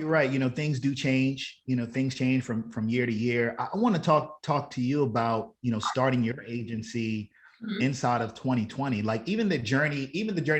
you're right. Things do change. Things change from year to year. I want to talk to you about, starting your agency Mhm. inside of 2020. Like even the journey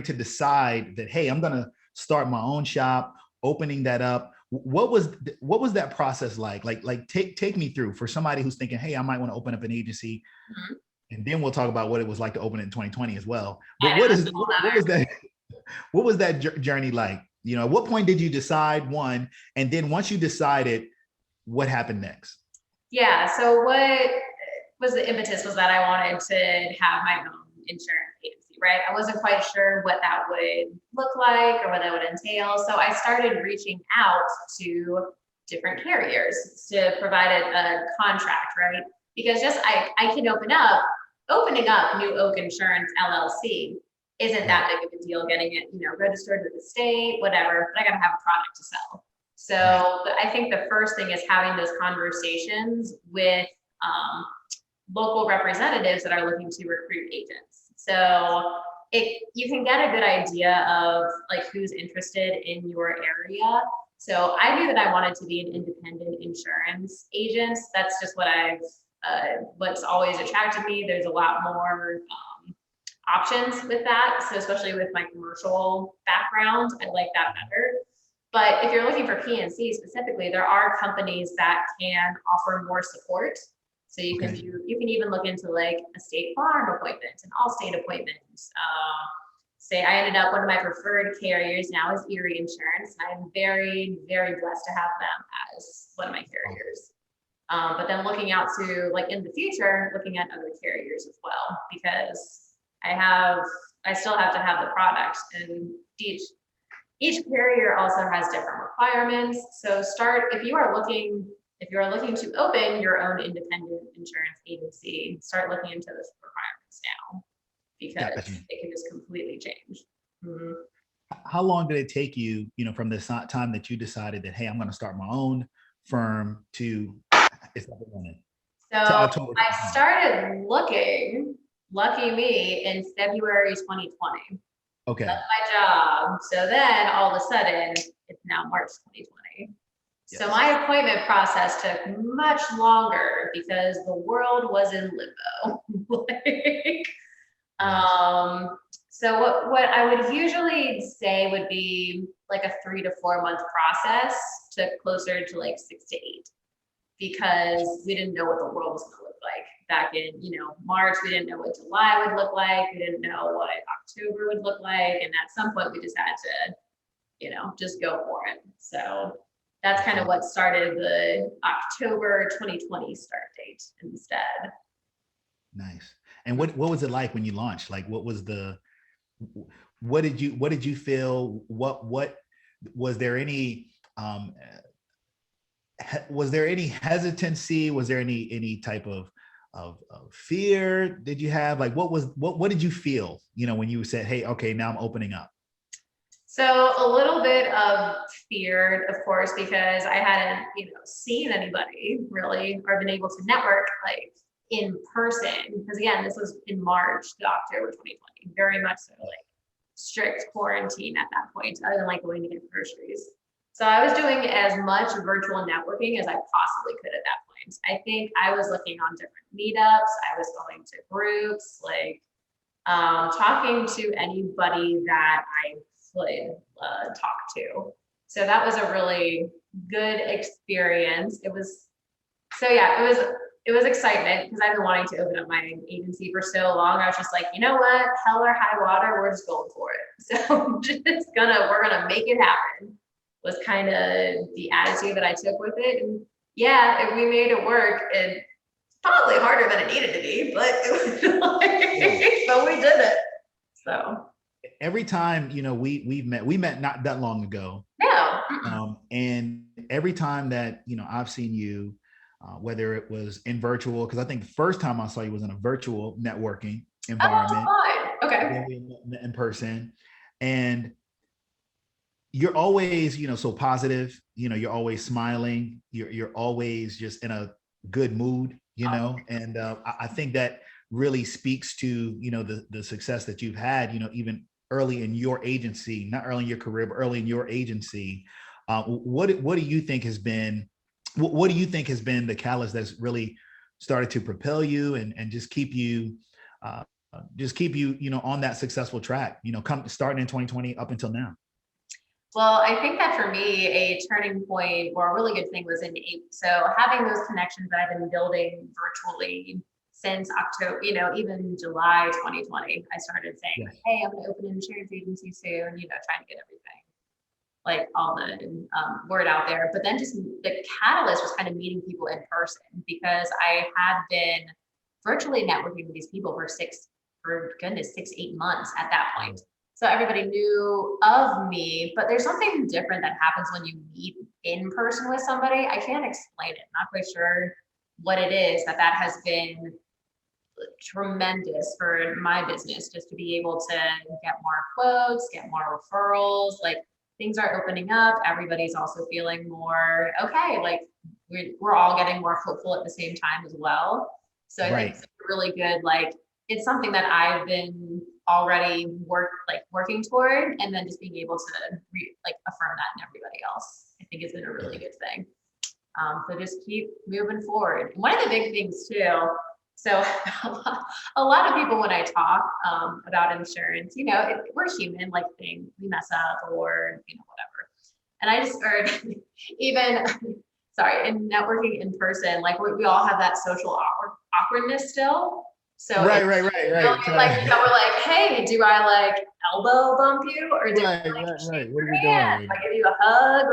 to decide that, hey, I'm gonna start my own shop, opening that up. What was that process like? Like take me through for somebody who's thinking, hey, I might want to open up an agency, Mhm. and then we'll talk about what it was like to open it in 2020 as well. But I know it's a whole what was that journey like? At what point did you decide one, and then once you decided, what happened next? Yeah. So what was the impetus was that I wanted to have my own insurance agency, right? I wasn't quite sure what that would look like or what that would entail. So I started reaching out to different carriers to provide a contract, right? Because just I can opening up New Oak Insurance LLC isn't Right, that big of a deal getting it, registered with the state, whatever, but I gotta have a product to sell. right. So I think the first thing is having those conversations with local representatives that are looking to recruit agents. So you can get a good idea of like who's interested in your area. So I knew that I wanted to be an independent insurance agent. That's just what's always attracted me. There's a lot more options with that. So especially with my commercial background, I like that better. But if you're looking for PNC specifically, there are companies that can offer more support. So Okay. you can even look into like a State Farm appointment, an Allstate appointment. Say I ended up, one of my preferred carriers now is Erie Insurance. I'm very, very blessed to have them as one of my carriers. But then looking out to like in the future, looking at other carriers as well, because I still have to have the product, and each carrier also has different requirements. So if you are looking to open your own independent insurance agency, start looking into those requirements now because Gotcha. it can just completely change. Mhm. How long did it take you, from the time that you decided that, hey, I'm going to start my own firm to it's up and running, So to October I 2020? started looking, lucky me, in February 2020. Okay. Left my job. So then all of a sudden, it's now March 2020. So Yes. my appointment process took much longer because the world was in limbo. Like, Yes. so what I would usually say would be like a 3 to 4 month process took closer to like 6 to 8 because we didn't know what the world was going to look like back in, March. We didn't know what July would look like. We didn't know what October would look like. And at some point we just had to, just go for it. So that's kind of what started the October 2020 start date instead. Nice. And what was it like when you launched? Like, what did you feel? What was there any um was there any hesitancy? Was there any type of fear did you have? Like, what did you feel, when you said, hey, okay, now I'm opening up? So a little bit of fear, of course, because I hadn't, seen anybody really or been able to network like in person. Because again, this was in March to October 2020, very much so like strict quarantine at that point, other than like going to get groceries. So I was doing as much virtual networking as I possibly could at that point. I think I was looking on different meetups. I was going to groups, like talking to anybody that I could talk to. So that was a really good experience. It was excitement because I've been wanting to open up my agency for so long. I was just like, you know what, hell or high water, we're just going for it. So we're gonna make it happen. Was kind of the attitude that I took with it. And yeah, if we made it work, and probably harder than it needed to be, but it was like, but we did it. So Every time, we met not that long ago. no. And every time that, I've seen you, whether it was in virtual, because I think the first time I saw you was in a virtual networking Oh, environment, fine. Okay. then we met in person. And you're always, so positive, you're always smiling, you're always just in a good mood, and I think that really speaks to, the success that you've had, even early in your agency, not early in your career, but early in your agency. What do you think has been what do you think has been the catalyst that's really started to propel you and uh, just keep you, on that successful track, starting in 2020 up until now? Well, I think that for me, a turning point or a really good thing was in April. So having those connections that I've been building virtually since October, even July 2020, I started saying, Yes. hey, I'm going to open an insurance agency soon, trying to get everything, like all the word out there. But then just the catalyst was kind of meeting people in person, because I had been virtually networking with these people for goodness, 6, 8 months at that point. So everybody knew of me, but there's something different that happens when you meet in person with somebody. I can't explain it. I'm not quite sure what it is that has been tremendous for my business, just to be able to get more quotes, get more referrals, like things are opening up. Everybody's also feeling more okay, like we're all getting more hopeful at the same time as well. So I think Right. it's really good, like it's something that I've been already working toward, and then just being able to affirm that in everybody else, I think has been a really good thing. So just keep moving forward. And one of the big things too, so a lot of people when I talk about insurance, we're human, like we mess up or whatever. And I just heard even sorry, in networking in person, like we all have that social awkwardness still. So Right, it's right, right, right. we're like, hey, do I like elbow bump you, or do I Right, like right, shake right. What are your we hand? doing? Like give you a hug,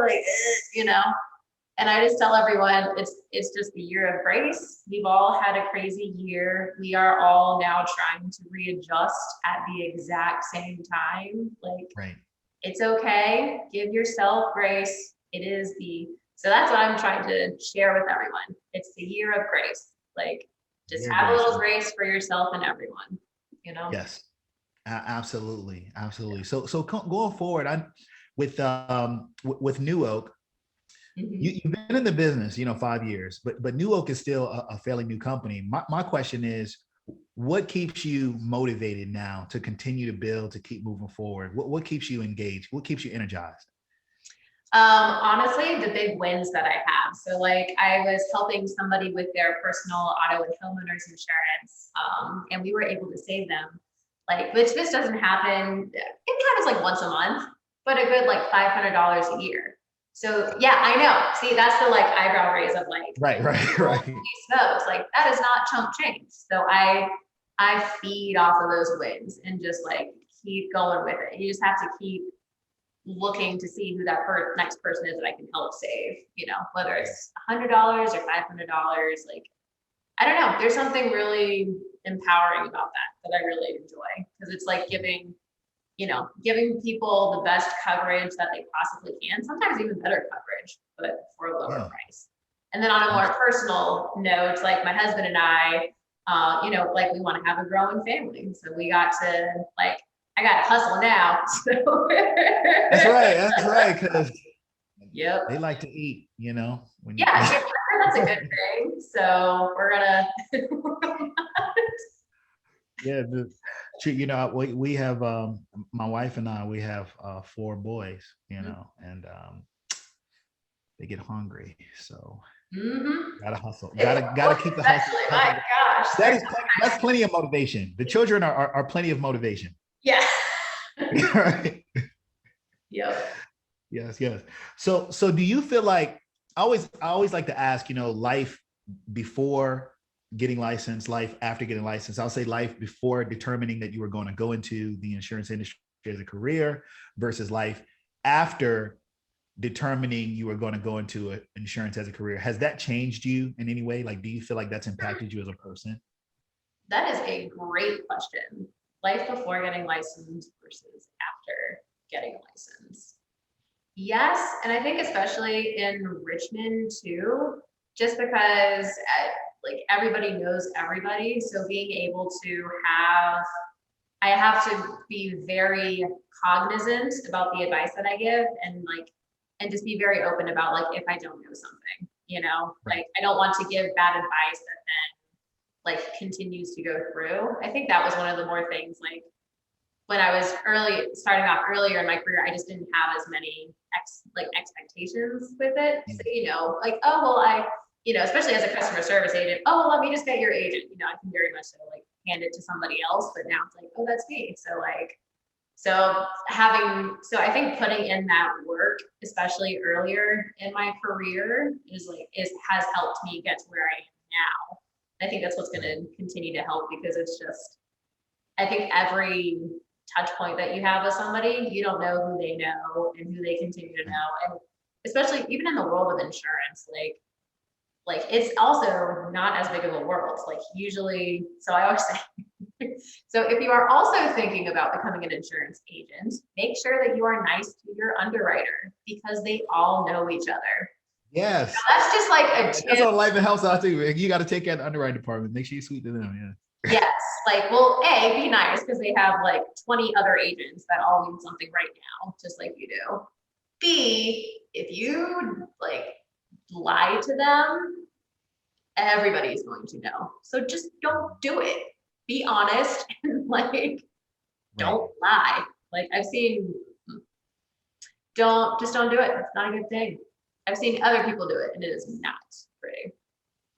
And I just tell everyone it's just the year of grace. We've all had a crazy year. We are all now trying to readjust at the exact same time. Like Right. it's okay. Give yourself grace. So that's what I'm trying to share with everyone. It's the year of grace. Like just Your have a grace. little grace for yourself and everyone. Yes. Absolutely, absolutely. So going forward, with New Oak, Mhm. you've been in the business, 5 years, but New Oak is still a fairly new company. My question is, what keeps you motivated now to continue to build, to keep moving forward? What keeps you engaged? What keeps you energized? Honestly, the big wins that I have. So like I was helping somebody with their personal auto and homeowners insurance, and we were able to save them, which this doesn't happen. It happens like once a month, but a good like $500 a year. So yeah, I know. See, that's the eyebrow raise of Right, right, right. holy smokes, like that is not chump change. So I feed off of those wins and just keep going with it. You just have to keep looking to see who that next person is that I can help save, whether it's $100 or $500. I don't know. There's something really empowering about that I really enjoy, because it's like giving people the best coverage that they possibly can, sometimes even better coverage, but for a lower Yeah. price. And then on a more personal note, like my husband and I, we want to have a growing family. So we got to I got to hustle now. So That's right. That's right. Because yep. they like to eat, when you. Yeah, that's a good thing. So we're gonna. Yeah, we have my wife and I, we have 4 boys, and they get hungry, so gotta hustle, gotta keep the hustle. My gosh, That's plenty of motivation. The children are plenty of motivation. yeah. Right. Yep. Yes. So do you feel like, I always like to ask, life before getting licensed, life after getting licensed? I'll say life before determining that you were going to go into the insurance industry as a career, versus life after determining you were going to go into insurance as a career. Has that changed you in any way? Like, do you feel like that's impacted you as a person? That is a great question. Life before getting licensed versus after getting licensed. Yes, and I think especially in Richmond too, just because everybody knows everybody. So being able to I have to be very cognizant about the advice that I give, and just be very open about if I don't know something, Right. I don't want to give bad advice that then continues to go through. I think that was one of the more things when I was starting off earlier in my career, I just didn't have as many expectations with it. So, like, oh, well, especially as a customer service agent, oh, well, let me just get your agent. I can very much so like hand it to somebody else, but now it's like, oh, that's me. So like, so I think putting in that work, especially earlier in my career, has helped me get to where I am now. I think that's what's going to continue to help, because it's just, I think every touch point that you have with somebody, you don't know who they know and who they continue to know. And especially even in the world of insurance, like it's also not as big of a world. Like usually, so I always say, so if you are also thinking about becoming an insurance agent, make sure that you are nice to your underwriter, because they all know each other. Yes. So that's just like a tip. That's on life and health side too. You got to take care of the underwriting department. Make sure you sweet to them. Yeah. Yes. Like, well, A, be nice, because they have like 20 other agents that all need something right now, just like you do. B, if you like lie to them, everybody's going to know. So just don't do it. Be honest and like, don't lie. Like I've seen, don't do it. It's not a good thing. I've seen other people do it and it is not pretty.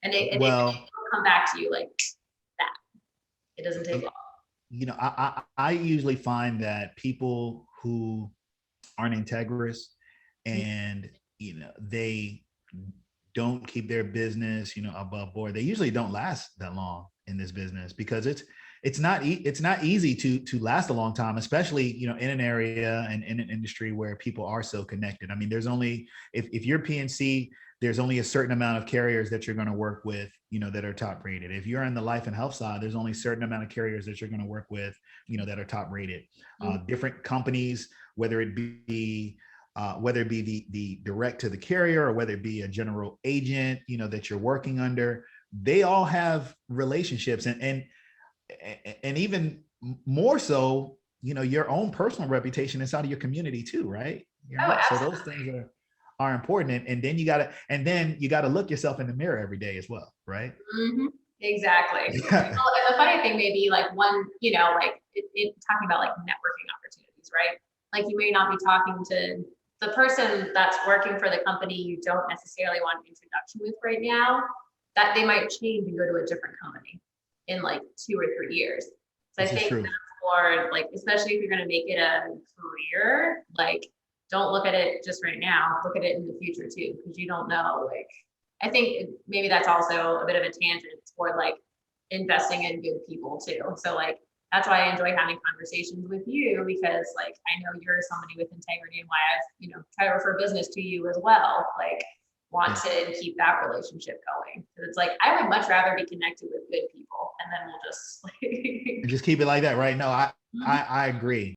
And they come back to you like that. It doesn't take long. I usually find that people who aren't integrous and, they don't keep their business, above board, they usually don't last that long in this business, because it's not easy to last a long time, especially, in an area and in an industry where people are so connected. I mean, there's only, if you're PNC, there's only a certain amount of carriers that you're going to work with, that are top rated. If you're in the life and health side, there's only a certain amount of carriers that you're going to work with, that are top rated. Different companies, whether it be the direct to the carrier, or whether it be a general agent, that you're working under, they all have relationships, and even more so, your own personal reputation inside of your community too, right? So those things are important, and then you gotta look yourself in the mirror every day as well, right? Mm-hmm. Exactly. Well, and the funny thing may be like one, talking about like networking opportunities, right? Like you may not be talking to the person that's working for the company you don't necessarily want an introduction with right now, that they might change and go to a different company in like 2 or 3 years. So I think that's more like, especially if you're going to make it a career, like don't look at it just right now, look at it in the future too, because you don't know. Like, I think maybe that's also a bit of a tangent toward like investing in good people too. So like, that's why I enjoy having conversations with you, because like, I know you're somebody with integrity, and why I've, tried to refer business to you as well. Like, want to keep that relationship going. Because it's like, I would much rather be connected with good people, and then we'll just like just keep it like that, right? No, I agree.